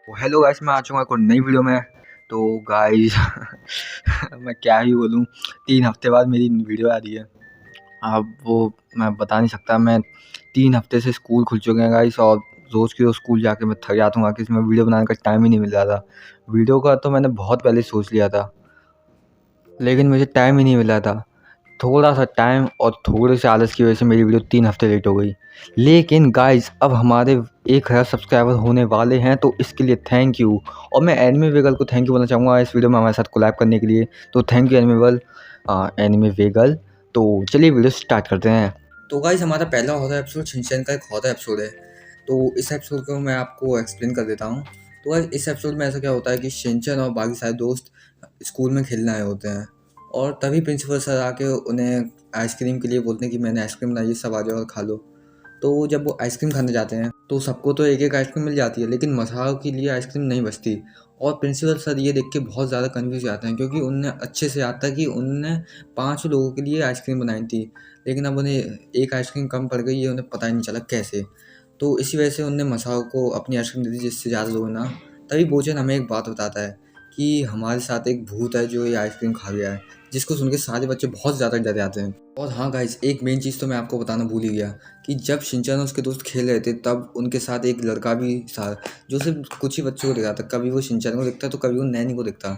Hello guys, मैं आ चुका हूँ एक और नई वीडियो में। तो गाइस मैं क्या ही बोलूँ, 3 हफ्ते बाद मेरी वीडियो आ रही है। अब वो मैं बता नहीं सकता। मैं 3 हफ्ते से स्कूल खुल चुके हैं गाइस, और रोज़ की रोज़ स्कूल जाके मैं थक जाता हूँ। आखिर इसमें वीडियो बनाने का टाइम ही नहीं मिल रहा था। वीडियो का तो मैंने बहुत पहले सोच लिया था, लेकिन मुझे टाइम ही नहीं मिला था। थोड़ा-सा टाइम और थोड़े से आलस की वजह से मेरी वीडियो 3 हफ्ते लेट हो गई। लेकिन गाइस, अब हमारे 1000 सब्सक्राइबर होने वाले हैं, तो इसके लिए थैंक यू। और मैं एनिमे वेगल को थैंक यू बोलना चाहूँगा इस वीडियो में हमारे साथ कोलैब करने के लिए। तो थैंक यू एनिमे वेगल। तो चलिए वीडियो स्टार्ट करते हैं। तो गाइस, हमारा पहला हॉरर एपिसोड शिनचैन का एक हॉरर एपिसोड है। तो इस एपिसोड को मैं आपको एक्सप्लेन कर देता हूँ। तो गाइस, इस एपिसोड में ऐसा क्या होता है कि शिनचैन और बाकी सारे दोस्त स्कूल में खेलने आए होते हैं, और तभी प्रिंसिपल सर आके उन्हें आइसक्रीम के लिए बोलते हैं कि मैंने आइसक्रीम बनाई है, सब आ जाओ और खा लो। तो जब वो आइसक्रीम खाने जाते हैं तो सबको तो एक एक आइसक्रीम मिल जाती है, लेकिन मसाओ के लिए आइसक्रीम नहीं बचती। और प्रिंसिपल सर ये देख के बहुत ज़्यादा कन्फ्यूज हो जाते हैं, क्योंकि उन्हें अच्छे से याद था कि उनने 5 लोगों के लिए आइसक्रीम बनाई थी, लेकिन अब उन्हें एक आइसक्रीम कम पड़ गई, ये उन्हें पता ही नहीं चला कैसे। तो इसी वजह से उनने मसाओ को अपनी आइसक्रीम दे दी, जिससे ज़्यादा लोग ना। तभी भोजन हमें एक बात बताता है कि हमारे साथ एक भूत है जो ये आइसक्रीम खा गया है, जिसको सुन के सारे बच्चे बहुत ज़्यादा डर जाते हैं। और हाँ गाइस, एक मेन चीज़ तो मैं आपको बताना भूल ही गया कि जब शिनचैन और उसके दोस्त खेल रहे थे, तब उनके साथ एक लड़का भी था जो सिर्फ कुछ ही बच्चों को दिखा था। कभी वो शिनचैन को दिखता तो कभी वो नैनी को दिखता।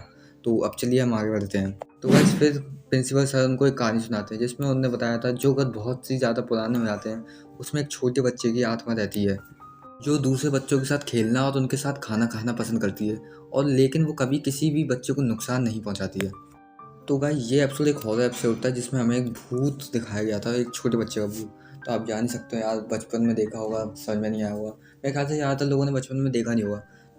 तो अब चलिए हम आगे बढ़ते हैं। तो गाइस, फिर प्रिंसिपल सर उनको एक कहानी सुनाते हैं, जिसमें उन्होंने बताया था जो घर बहुत ही ज़्यादा पुराने हो जाते हैं, उसमें एक छोटे बच्चे की आत्मा रहती है, जो दूसरे बच्चों के साथ खेलना और उनके साथ खाना खाना पसंद करती है, और लेकिन वो कभी किसी भी बच्चे को नुकसान नहीं पहुंचाती है। तो गाइस, ये एपिसोड एक हॉरर एपिसोड था, जिसमें हमें एक भूत दिखाया गया था, एक छोटे बच्चे का भूत। तो आप जान सकते हो यार, बचपन में देखा होगा, समझ में नहीं आया होगा। मेरे ख्याल से ज़्यादातर लोगों ने बचपन में देखा नहीं होगा।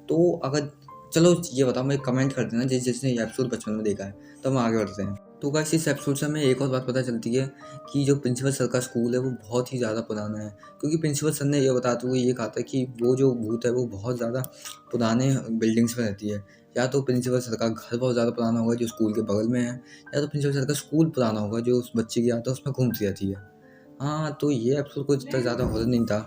तो अगर चलो ये बताओ, मुझे कमेंट कर देना जिसने ये एपिसोड बचपन में देखा है। तो हम आगे बढ़ते हैं। तो गाइस, इस एपिसोड से हमें एक और बात पता चलती है कि जो प्रिंसिपल सर का स्कूल है वो बहुत ही ज़्यादा पुराना है, क्योंकि प्रिंसिपल सर ने ये बताते हुए ये कहा था कि वो जो भूत है वो बहुत ज़्यादा पुराने बिल्डिंग्स में रहती है। या तो प्रिंसिपल सर का घर बहुत ज़्यादा पुराना होगा जो स्कूल के बगल में है, या तो प्रिंसिपल सर का स्कूल पुराना होगा जो उस बच्चे की याद है उसमें घूमती रहती है। हाँ, तो ये एपिसोड कुछ इतना ज़्यादा हॉरर नहीं था।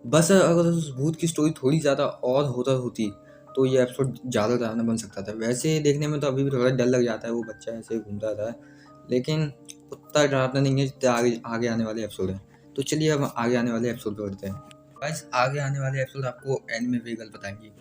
बस अगर उस भूत की स्टोरी थोड़ी ज़्यादा और हॉरर होती तो ये एपिसोड ज़्यादा ज़्यादा बन सकता था। वैसे देखने में तो अभी भी थोड़ा डर लग जाता है, वो बच्चा ऐसे ही घूमता रहता है, लेकिन उतना डरावना नहीं है जितना आगे आगे आने वाले एपिसोड है। तो चलिए अब आगे आने वाले एपिसोड पे बढ़ते हैं। गाइस, आगे आने वाले एपिसोड आपको एनिमे वेगल बताएंगे।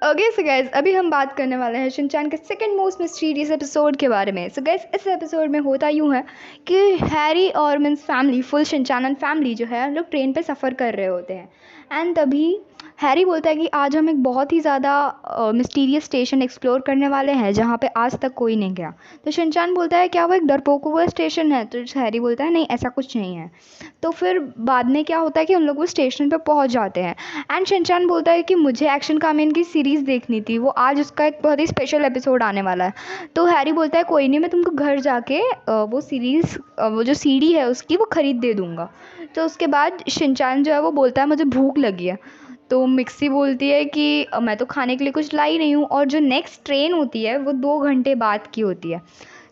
ओके सो गाइज, अभी हम बात करने वाले हैं शिनचैन के सेकंड मोस्ट मिस्टीरियस एपिसोड के बारे में। सो गाइज, इस एपिसोड में होता यूँ है कि हैरी और means family, full Shinchan and family जो है, हम लोग ट्रेन पे सफ़र कर रहे होते हैं। एंड तभी हैरी बोलता है कि आज हम एक बहुत ही ज़्यादा मिस्टीरियस स्टेशन एक्सप्लोर करने वाले हैं जहाँ पे आज तक कोई नहीं गया। तो शिनचैन बोलता है क्या वो एक डरपोक हुआ स्टेशन है? तो हैरी बोलता है नहीं, ऐसा कुछ नहीं है। तो फिर बाद में क्या होता है कि उन लोग वो स्टेशन पे पहुँच जाते हैं। एंड शिनचैन बोलता है कि मुझे एक्शन कामेन की सीरीज़ देखनी थी, वो आज उसका एक बहुत ही स्पेशल एपिसोड आने वाला है। तो हैरी बोलता है कोई नहीं, मैं तुमको घर जाके वो सीरीज़, वो जो सीडी है उसकी, वो ख़रीद दे दूँगा। तो उसके बाद शिनचैन जो है वो बोलता है मुझे भूख लगी है। तो मिक्सी बोलती है कि मैं तो खाने के लिए कुछ लाई नहीं हूँ, और जो नेक्स्ट ट्रेन होती है वो 2 घंटे बाद की होती है।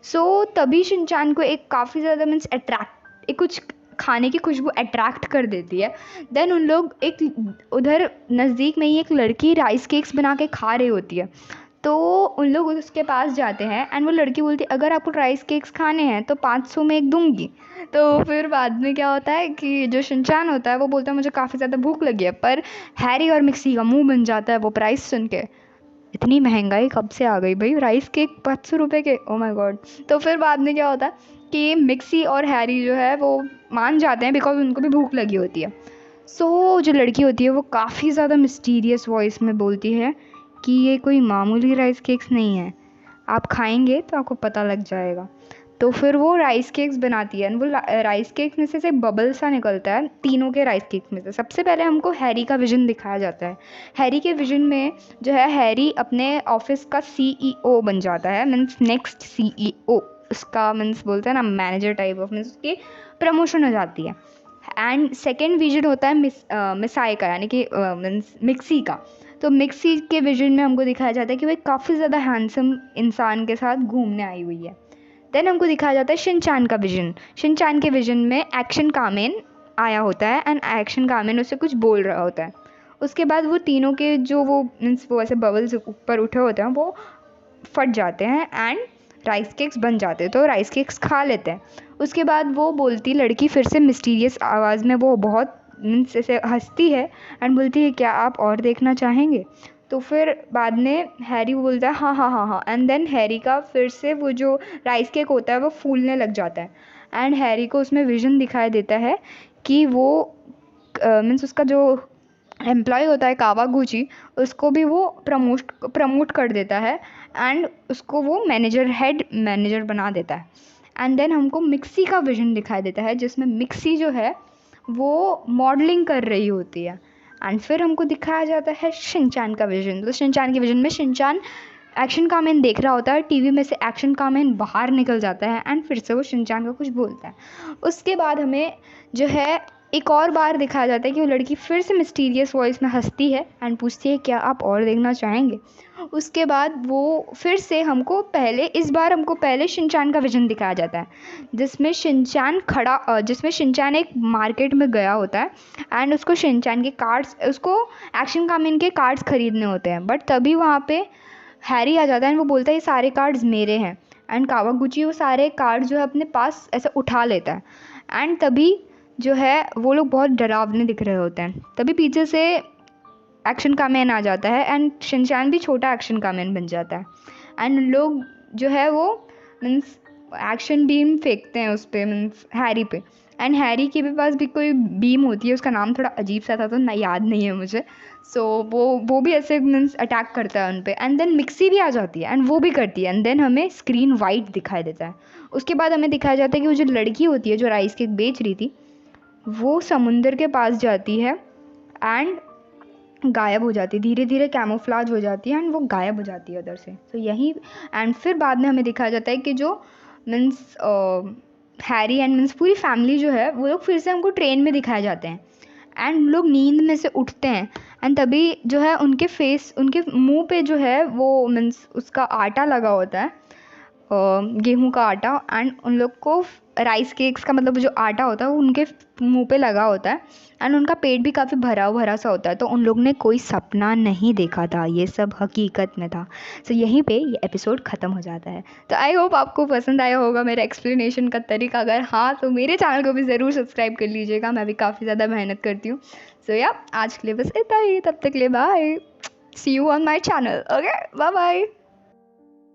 सो तभी शिनचैन को एक काफ़ी ज़्यादा मीन्स अट्रैक्ट, एक कुछ खाने की खुशबू अट्रैक्ट कर देती है। देन उन लोग एक उधर नज़दीक में ही एक लड़की राइस केक्स बना के खा रही होती है। तो उन लोग उसके पास जाते हैं एंड वो लड़की बोलती है अगर आपको राइस केक्स खाने हैं तो 500 में एक दूंगी। तो फिर बाद में क्या होता है कि जो शिनचैन होता है वो बोलता है मुझे काफ़ी ज़्यादा भूख लगी है, पर हैरी और मिक्सी का मुंह बन जाता है वो प्राइस सुन के। इतनी महंगाई कब से आ गई भाई, राइस केक 500 रुपये के, ओ माय गॉड। तो फिर बाद में क्या होता है कि मिक्सी और हैरी जो है वो मान जाते हैं, बिकॉज उनको भी भूख लगी होती है। सो जो लड़की होती है वो काफ़ी ज़्यादा मिस्टीरियस वॉइस में बोलती है कि ये कोई मामूली राइस केक्स नहीं है, आप खाएंगे तो आपको पता लग जाएगा। तो फिर वो राइस केक्स बनाती है, वो राइस केक्स में से बबल सा निकलता है, तीनों के राइस केक्स में से। सबसे पहले हमको हैरी का विजन दिखाया जाता है। हैरी के विजन में जो है हैरी अपने ऑफिस का सीईओ बन जाता है, मीन्स नेक्स्ट सीईओ उसका, मीन्स बोलते हैं ना मैनेजर टाइप ऑफ, मीन्स उसकी प्रमोशन हो जाती है। एंड सेकेंड विजन होता है मिसाई का, यानी कि मीन्स मिक्सी का। तो मिक्सी के विजन में हमको दिखाया जाता है कि वो एक काफ़ी ज़्यादा हैंडसम इंसान के साथ घूमने आई हुई है। देन हमको दिखाया जाता है शिनचैन का विजन। शिनचैन के विजन में एक्शन कामेन आया होता है एंड एक्शन कामेन उससे कुछ बोल रहा होता है। उसके बाद वो तीनों के जो वो मीन्स वो ऐसे बबल्स ऊपर उठे होते हैं वो फट जाते हैं एंड राइस केक्स बन जाते हैं, तो राइस केक्स खा लेते हैं। उसके बाद वो बोलती लड़की फिर से मिस्टीरियस आवाज़ में, वो बहुत मीन्स ऐसे हंसती है एंड बोलती है क्या आप और देखना चाहेंगे। तो फिर बाद में हैरी बोलता है हाँ हाँ हाँ हाँ, एंड देन हैरी का फिर से वो जो राइस केक होता है वो फूलने लग जाता है एंड हैरी को उसमें विजन दिखाई देता है कि वो मीन्स उसका जो एम्प्लॉय होता है कावागुची, उसको भी वो प्रमोट कर देता है एंड उसको वो हेड मैनेजर बना देता है। एंड देन हमको मिक्सी का विजन दिखाई देता है जिसमें मिक्सी जो है वो मॉडलिंग कर रही होती है एंड फिर हमको दिखाया जाता है शिनचैन का विजन। तो शिनचैन के विजन में शिनचैन एक्शन कामेन देख रहा होता है, टीवी में से एक्शन कामेन बाहर निकल जाता है एंड फिर से वो शिनचैन का कुछ बोलता है। उसके बाद हमें जो है एक और बार दिखाया जाता है कि वो लड़की फिर से मिस्टीरियस वॉइस में हंसती है एंड पूछती है क्या आप और देखना चाहेंगे। उसके बाद वो फिर से इस बार हमको पहले शिनचैन का विजन दिखाया जाता है जिसमें शिनचैन एक मार्केट में गया होता है एंड उसको शिनचैन के कार्ड्स, उसको एक्शन कामेन के कार्ड्स खरीदने होते हैं, बट तभी वहाँ पे हैरी आ जाता है एंड वो बोलता है ये सारे कार्ड्स मेरे हैं एंड कावागुची वो सारे कार्ड्स जो है अपने पास ऐसे उठा लेता है एंड तभी जो है वो लोग बहुत डरावने दिख रहे होते हैं। तभी पीछे से एक्शन कामैन आ जाता है एंड शिनचैन भी छोटा एक्शन कामैन बन जाता है एंड लोग जो है वो मीन्स एक्शन बीम फेंकते हैं उस पर मीन्स हैरी पे एंड हैरी के भी पास भी कोई बीम होती है, उसका नाम थोड़ा अजीब सा था तो ना याद नहीं है मुझे। सो वो भी ऐसे मीन्स अटैक करता है उन पे एंड देन मिक्सी भी आ जाती है एंड वो भी करती है एंड देन हमें स्क्रीन वाइट दिखाई देता है। उसके बाद हमें दिखाया जाता है कि वो जो लड़की होती है जो राइस केक बेच रही थी वो समुंदर के पास जाती है एंड गायब हो जाती है, धीरे धीरे कैमोफ्लाज हो जाती है एंड वो गायब हो जाती है उधर से। तो यही एंड फिर बाद में हमें दिखाया जाता है कि जो मीन्स हैरी एंड मीन्स पूरी फैमिली जो है वो लोग फिर से हमको ट्रेन में दिखाए जाते हैं एंड लोग नींद में से उठते हैं एंड तभी जो है उनके मुंह पे जो है वो मीन्स उसका आटा लगा होता है, गेहूं का आटा एंड उन लोग को राइस केक्स का मतलब जो आटा होता है वो उनके मुंह पे लगा होता है एंड उनका पेट भी काफ़ी भरा भरा सा होता है। तो उन लोग ने कोई सपना नहीं देखा था, ये सब हकीकत में था। सो यहीं पे ये एपिसोड ख़त्म हो जाता है। तो आई होप आपको पसंद आया होगा मेरा एक्सप्लेनेशन का तरीका। अगर हाँ तो मेरे चैनल को भी ज़रूर सब्सक्राइब कर लीजिएगा, मैं भी काफ़ी ज़्यादा मेहनत करती हूँ। सो या आज के लिए बस इतना ही, तब तक के लिए bye, see you on my channel, okay bye bye.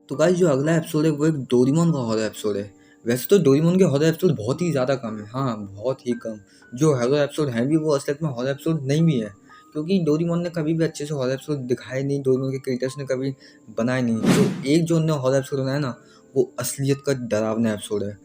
तो गाइस जो अगला एपिसोड है वो एक डोरेमोन का हॉरर एपिसोड है। वैसे तो डोरेमोन के हॉरर एपिसोड बहुत ही ज़्यादा कम है, हाँ बहुत ही कम। जो हॉरर एपिसोड हैं भी वो असलियत में हॉरर एपिसोड नहीं भी है, क्योंकि डोरेमोन ने कभी भी अच्छे से हॉरर एपिसोड दिखाए नहीं, डोरेमोन के क्रिएटर्स ने कभी बनाए नहीं। तो एक जो उन्होंने हॉरर एपिसोड बनाया ना वो असलियत का डरावना एपिसोड है।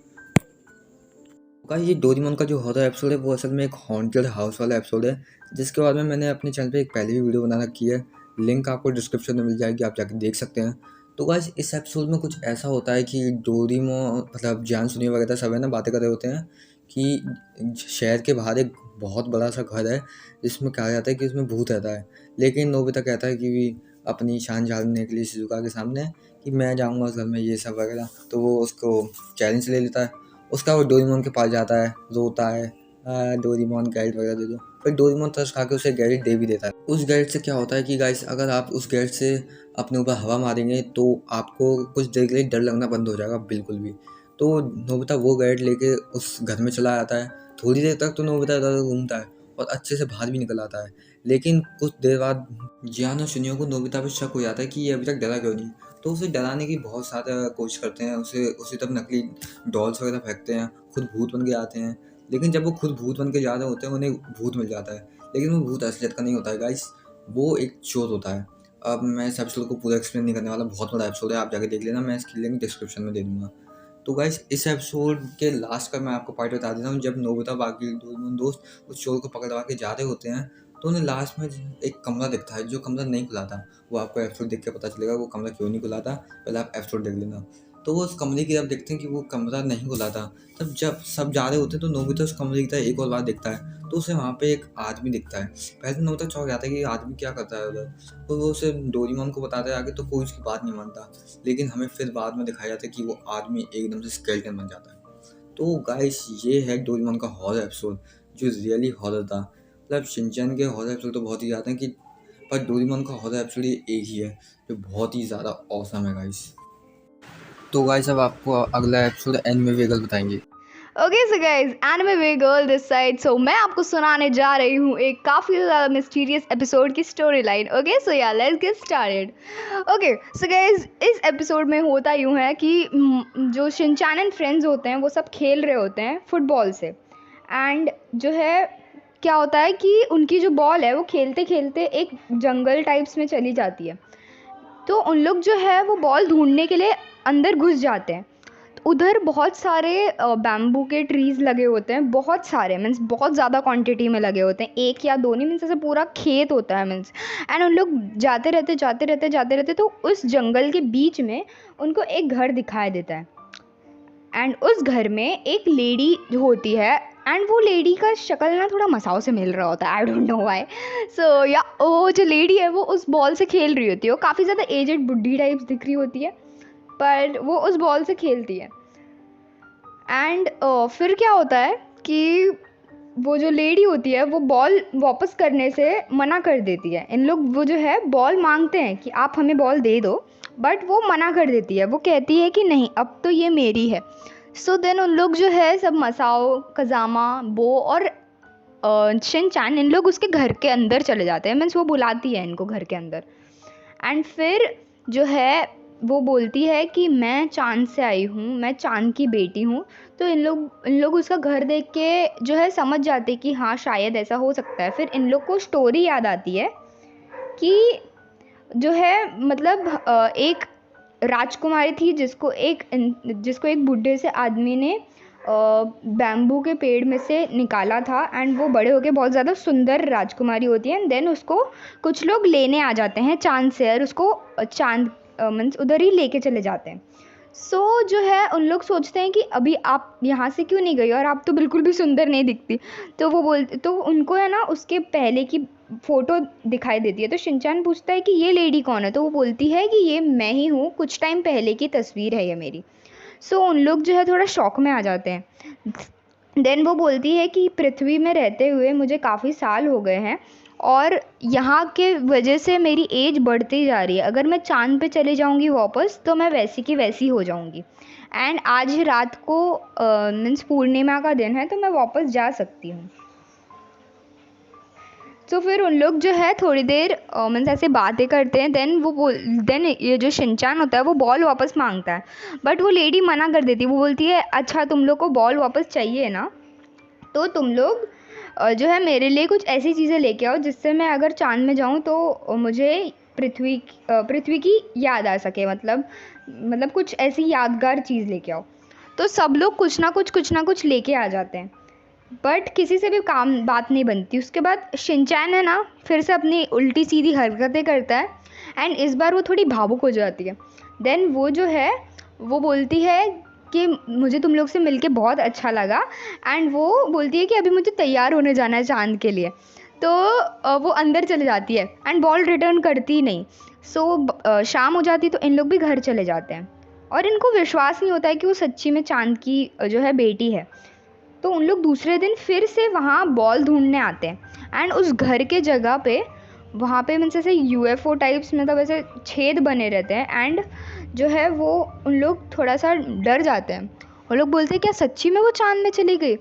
गाइस ये डोरेमोन का जो हॉरर एपिसोड है वो असल में एक हॉन्टेड हाउस वाला एपिसोड है, जिसके बारे में मैंने अपने चैनल पे एक पहले भी वीडियो बना रखी है, लिंक आपको डिस्क्रिप्शन में मिल जाएगी, आप जाके देख सकते हैं। तो गाइस इस एपिसोड में कुछ ऐसा होता है कि डोरेमोन मतलब जान सुनिए वगैरह सब है ना बातें कर रहे होते हैं कि शहर के बाहर एक बहुत बड़ा सा घर है जिसमें कहा जाता है कि उसमें भूत रहता है। लेकिन नोबिता कहता है कि अपनी शान झाड़ने के लिए शिजुका के सामने कि मैं जाऊँगा उस घर में ये सब वगैरह, तो वो उसको चैलेंज ले लेता है। उसका वो डोरेमोन के पास जाता है, रोता है, डोरेमोन गैजेट वगैरह दे दो। फिर डोरेमोन तरस खा के उसे गैजेट दे भी देता है। उस गैजेट से क्या होता है कि गाइस अगर आप उस गैजेट से अपने ऊपर हवा मारेंगे तो आपको कुछ देर के लिए डर लगना बंद हो जाएगा बिल्कुल भी। तो नोबिता वो गैजेट लेके उस घर में चला आता है। थोड़ी देर तक तो नोबिता इधर घूमता है और अच्छे से बाहर भी निकल आता है, लेकिन कुछ देर बाद जियान और सुनियो को नोबिता पे शक हो जाता है कि ये अभी तक डरा क्यों नहीं। तो उसे डराने की बहुत ज़्यादा कोशिश करते हैं, उसी तरफ नकली डॉल्स वगैरह फेंकते हैं, खुद भूत बन के आते हैं। लेकिन जब वो खुद भूत बन के जा रहे होते हैं उन्हें भूत मिल जाता है, लेकिन वो भूत असलियत का नहीं होता है गाइस, वो एक चोर होता है। अब मैं इस एपिसोड को पूरा एक्सप्लेन नहीं करने वाला, बहुत बड़ा एपिसोड है, आप जाके देख लेना, मैं इसकी लिंक डिस्क्रिप्शन में दे दूँगा। तो गाइस इस एपिसोड के लास्ट का मैं आपको पार्ट बता देता हूँ। जब नोबिता बाकी दोस्त उस चोर को पकड़वा के जा रहे होते हैं तो उन्हें लास्ट में एक कमरा दिखता है जो कमरा नहीं खुला था। वो आपको एपिसोड देख के पता चलेगा वो कमरा क्यों नहीं खुला था, पहले आप एपिसोड देख लेना। तो वो उस कमरे की तरफ देखते हैं कि वो कमरा नहीं खुला था। तब जब सब जा रहे होते हैं तो नोबिता उस कमरे की तरफ एक और बार देखता है तो उसे वहाँ पे एक आदमी दिखता है। पहले तो नोबिता चौंक जाता है कि ये आदमी क्या करता है उधर, तो वो उसे डोरेमोन को बताता है आगे, तो कोई उसकी बात नहीं मानता। लेकिन हमें फिर बाद में दिखाया जाता है कि वो आदमी एकदम से स्केलेटन बन जाता है। तो गाइस ये है डोरेमोन का हॉरर एपिसोड जो रियली हॉरर था। मतलब शिनचैन के हॉरर एपिसोड तो बहुत ही ज़्यादा हैं कि पर डोरेमोन का हॉरर एपिसोड एक ही है जो बहुत ही ज़्यादा औसम है गाइस। तो गाइस अब आपको अगला एपिसोड एनिमे वेगल बताएंगे। Okay so guys, anime way girl this side. So मैं आपको सुनाने जा रही हूँ एक काफ़ी ज़्यादा मिस्टीरियस एपिसोड की storyline. Okay so yeah let's get started. Okay so guys, इस एपिसोड में होता यूँ है कि जो शिनचैन एंड फ्रेंड्स होते हैं वो सब खेल रहे होते हैं फुटबॉल से। एंड जो है क्या होता है कि उनकी जो बॉल है वो खेलते खेलते एक जंगल टाइप्स में चली जाती है। तो उन लोग जो है वो बॉल ढूंढने के लिए अंदर घुस जाते हैं। उधर बहुत सारे बैम्बू के ट्रीज़ लगे होते हैं, बहुत सारे मीन्स बहुत ज़्यादा क्वांटिटी में लगे होते हैं, एक या दो नहीं मीन्स ऐसे पूरा खेत होता है मीन्स। एंड उन लोग जाते रहते तो उस जंगल के बीच में उनको एक घर दिखाई देता है। एंड उस घर में एक लेडी होती है एंड वो लेडी का शक्ल ना थोड़ा मसाओ से मिल रहा होता है, आई डोंट नो व्हाई। सो या वो जो लेडी है वो उस बॉल से खेल रही होती है। वो काफ़ी ज़्यादा एजेड बुढ़ी टाइप्स दिख रही होती है, पर वो उस बॉल से खेलती है। एंड फिर क्या होता है कि वो जो लेडी होती है वो बॉल वापस करने से मना कर देती है। इन लोग वो जो है बॉल मांगते हैं कि आप हमें बॉल दे दो, बट वो मना कर देती है। वो कहती है कि नहीं, अब तो ये मेरी है। सो देन उन लोग जो है सब मसाओ, कजामा, बो और शिनचैन इन लोग उसके घर के अंदर चले जाते हैं। मीन्स वो बुलाती है इनको घर के अंदर। एंड फिर जो है वो बोलती है कि मैं चाँद से आई हूँ, मैं चाँद की बेटी हूँ। तो इन लोग उसका घर देख के जो है समझ जाते कि हाँ शायद ऐसा हो सकता है। फिर इन लोग को स्टोरी याद आती है कि जो है मतलब एक राजकुमारी थी जिसको एक बूढ़े से आदमी ने बैम्बू के पेड़ में से निकाला था। एंड वो बड़े होके बहुत ज़्यादा सुंदर राजकुमारी होती है। एंड देन उसको कुछ लोग लेने आ जाते हैं चाँद से, और उसको चाँद मीन्स उधर ही लेके चले जाते हैं। सो जो है उन लोग सोचते हैं कि अभी आप यहाँ से क्यों नहीं गई, और आप तो बिल्कुल भी सुंदर नहीं दिखती। तो उनको है ना उसके पहले की फ़ोटो दिखाई देती है। तो शिनचैन पूछता है कि ये लेडी कौन है, तो वो बोलती है कि ये मैं ही हूँ, कुछ टाइम पहले की तस्वीर है ये मेरी। सो उन लोग जो है थोड़ा शॉक में आ जाते हैं। देन वो बोलती है कि पृथ्वी में रहते हुए मुझे काफ़ी साल हो गए हैं और यहाँ के वजह से मेरी एज बढ़ती जा रही है। अगर मैं चाँद पे चले जाऊँगी वापस तो मैं वैसी की वैसी हो जाऊँगी। एंड आज ही रात को मीन्स पूर्णिमा का दिन है तो मैं वापस जा सकती हूँ। तो फिर उन लोग जो है थोड़ी देर मीन्स ऐसे बातें करते हैं। देन ये जो शिनचैन होता है वो बॉल वापस मांगता है, बट वो लेडी मना कर देती है। वो बोलती है अच्छा तुम लोग को बॉल वापस चाहिए ना, तो तुम लोग जो है मेरे लिए कुछ ऐसी चीज़ें लेके आओ जिससे मैं अगर चाँद में जाऊँ तो मुझे पृथ्वी की याद आ सके। मतलब कुछ ऐसी यादगार चीज़ लेके आओ। तो सब लोग कुछ ना कुछ लेके आ जाते हैं, बट किसी से भी बात नहीं बनती। उसके बाद शिनचैन है ना फिर से अपनी उल्टी सीधी हरकतें करता है। एंड इस बार वो थोड़ी भावुक हो जाती है। देन वो जो है वो बोलती है कि मुझे तुम लोग से मिलके बहुत अच्छा लगा। एंड वो बोलती है कि अभी मुझे तैयार होने जाना है चाँद के लिए। तो वो अंदर चले जाती है एंड बॉल रिटर्न करती ही नहीं। सो शाम हो जाती है तो इन लोग भी घर चले जाते हैं, और इनको विश्वास नहीं होता है कि वो सच्ची में चाँद की जो है बेटी है। तो उन लोग दूसरे दिन फिर से वहाँ बॉल ढूंढने आते हैं। एंड उस घर के जगह पे वहाँ पे मीन्स ऐसे यूएफओ टाइप्स मतलब ऐसे छेद बने रहते हैं। एंड जो है वो उन लोग थोड़ा सा डर जाते हैं। वो लोग बोलते हैं क्या सच्ची में वो चाँद में चली गई।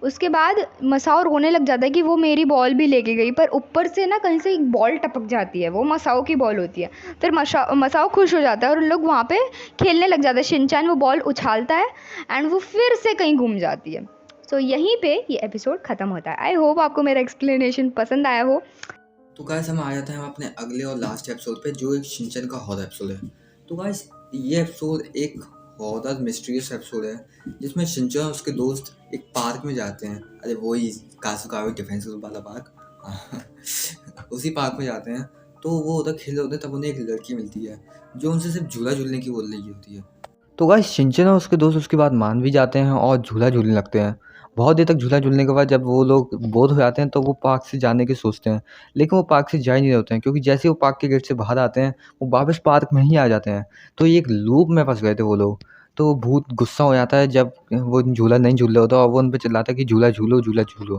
उसके बाद मसाओ रोने लग जाता है कि वो मेरी बॉल भी लेके गई, पर ऊपर से ना कहीं से एक बॉल टपक जाती है, वो मसाओ की बॉल होती है। फिर मसाओ खुश हो जाता है और उन लोग वहाँ पे खेलने लग जाते हैं। शिनचैन वो बॉल उछालता है एंड वो फिर से कहीं घूम जाती है। सो यहीं पे ये एपिसोड ख़त्म होता है। आई होप आपको मेरा एक्सप्लेनेशन पसंद आया हो। तो गाइस हम आ जाते हैं अपने अगले और लास्ट एपिसोड पे जो एक शिनचैन का हॉरर एपिसोड है। तो गाइस ये एपिसोड एक हॉरर मिस्टीरियस एपिसोड है जिसमें शिनचैन और उसके दोस्त एक पार्क में जाते हैं। अरे वही कासुगावा डिफेंस वाला पार्क उसी पार्क में जाते हैं। तो वो उधर खेल रहे होते हैं, तब उन्हें एक लड़की मिलती है जो उनसे सिर्फ झूला झूलने की बोल रही होती है। तो गाइस शिनचैन और उसके दोस्त उसके बाद मान भी जाते हैं और झूला झूलने लगते हैं। बहुत देर तक झूला झूलने के बाद जब वो लोग बोर हो जाते हैं तो वो पार्क से जाने की सोचते हैं, लेकिन वो पार्क से जा ही नहीं रहे होते हैं क्योंकि जैसे ही वो पार्क के गेट से बाहर आते हैं वो वापस पार्क में ही आ जाते हैं। तो ये एक लूप में फंस गए थे वो लोग। तो भूत गुस्सा हो जाता है जब वो झूला नहीं झूल रहे होता और वो उन पर चिल्लाता है कि झूला झूलो झूला झूलो।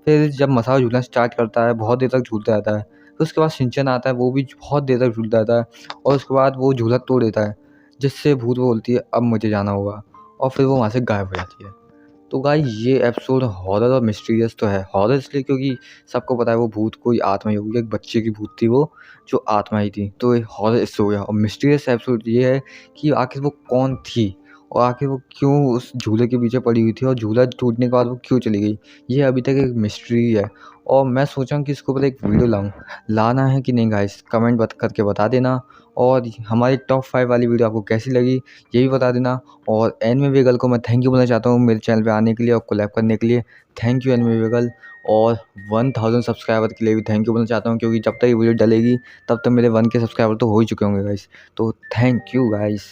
फिर जब मसाओ झूलना स्टार्ट करता है बहुत देर तक झूलता रहता है। फिर उसके बाद शिनचैन आता है, वो भी बहुत देर तक झूलता रहता है और उसके बाद वो झूला तोड़ देता है, जिससे भूत बोलती है अब मुझे जाना होगा और फिर वो वहाँ से गायब हो जाती है। तो गाइस ये एपिसोड हॉरर और मिस्टीरियस तो है। हॉरर इसलिए क्योंकि सबको पता है वो भूत कोई आत्मा ही होगी, एक बच्चे की भूत थी वो जो आत्मा ही थी, तो ये हॉरर इससे हो गया। और मिस्टीरियस एपिसोड ये है कि आखिर वो कौन थी और आखिर वो क्यों उस झूले के पीछे पड़ी हुई थी और झूला टूटने के बाद वो क्यों चली गई, ये अभी तक एक मिस्ट्री है। और मैं सोचा हूँ कि इसके ऊपर एक वीडियो लाऊँ, लाना है कि नहीं गाइस कमेंट करके बता देना। और हमारी टॉप 5 वाली वीडियो आपको कैसी लगी ये भी बता देना। और एनिमे वेगल को मैं थैंक यू बोलना चाहता हूँ मेरे चैनल पे आने के लिए और कोलैब करने के लिए। Thank you anime vagal. और 1000 सब्सक्राइबर के लिए भी थैंक यू बोलना चाहता हूँ, क्योंकि जब तक ये वीडियो डलेगी तब तक मेरे 1K सब्सक्राइबर तो हो ही चुके होंगे गाइस। तो थैंक यू गाइस।